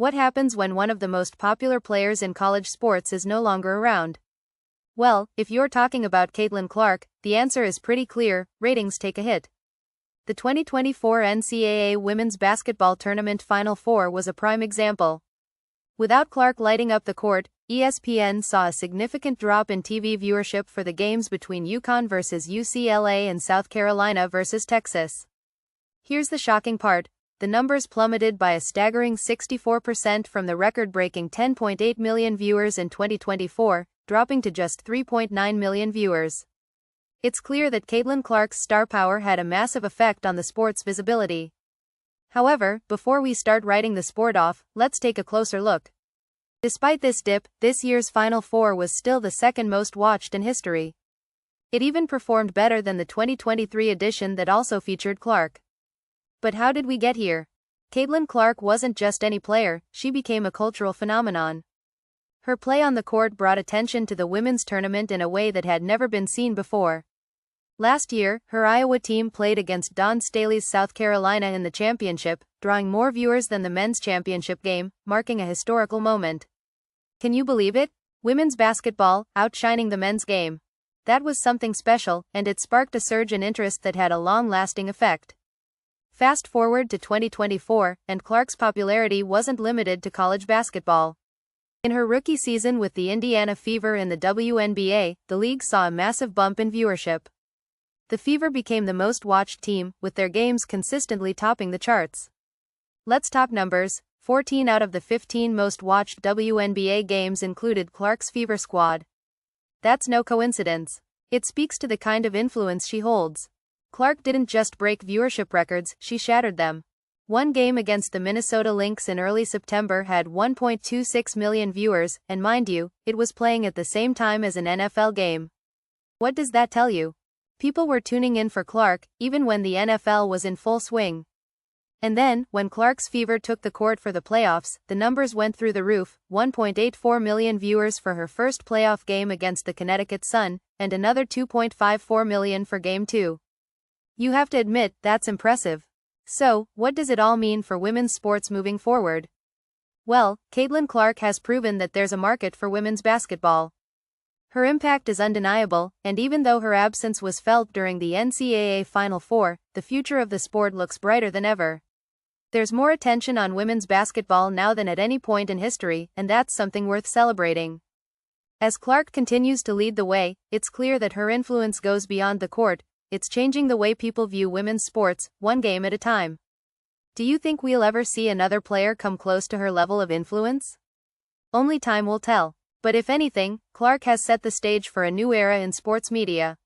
What happens when one of the most popular players in college sports is no longer around? Well, if you're talking about Caitlin Clark, the answer is pretty clear: ratings take a hit. The 2024 NCAA Women's Basketball Tournament Final Four was a prime example. Without Clark lighting up the court, ESPN saw a significant drop in TV viewership for the games between UConn versus UCLA and South Carolina versus Texas. Here's the shocking part: the numbers plummeted by a staggering 64% from the record-breaking 10.8 million viewers in 2024, dropping to just 3.9 million viewers. It's clear that Caitlin Clark's star power had a massive effect on the sport's visibility. However, before we start writing the sport off, let's take a closer look. Despite this dip, this year's Final Four was still the second most watched in history. It even performed better than the 2023 edition that also featured Clark. But how did we get here? Caitlin Clark wasn't just any player, she became a cultural phenomenon. Her play on the court brought attention to the women's tournament in a way that had never been seen before. Last year, her Iowa team played against Dawn Staley's South Carolina in the championship, drawing more viewers than the men's championship game, marking a historical moment. Can you believe it? Women's basketball, outshining the men's game. That was something special, and it sparked a surge in interest that had a long-lasting effect. Fast forward to 2024, and Clark's popularity wasn't limited to college basketball. In her rookie season with the Indiana Fever in the WNBA, the league saw a massive bump in viewership. The Fever became the most watched team, with their games consistently topping the charts. Let's talk numbers. 14 out of the 15 most watched WNBA games included Clark's Fever squad. That's no coincidence. It speaks to the kind of influence she holds. Clark didn't just break viewership records, she shattered them. One game against the Minnesota Lynx in early September had 1.26 million viewers, and mind you, it was playing at the same time as an NFL game. What does that tell you? People were tuning in for Clark, even when the NFL was in full swing. And then, when Clark's Fever took the court for the playoffs, the numbers went through the roof: 1.84 million viewers for her first playoff game against the Connecticut Sun, and another 2.54 million for Game 2. You have to admit, that's impressive. So, what does it all mean for women's sports moving forward? Well, Caitlin Clark has proven that there's a market for women's basketball. Her impact is undeniable, and even though her absence was felt during the NCAA Final Four, the future of the sport looks brighter than ever. There's more attention on women's basketball now than at any point in history, and that's something worth celebrating. As Clark continues to lead the way, it's clear that her influence goes beyond the court. It's changing the way people view women's sports, one game at a time. Do you think we'll ever see another player come close to her level of influence? Only time will tell. But if anything, Clark has set the stage for a new era in sports media.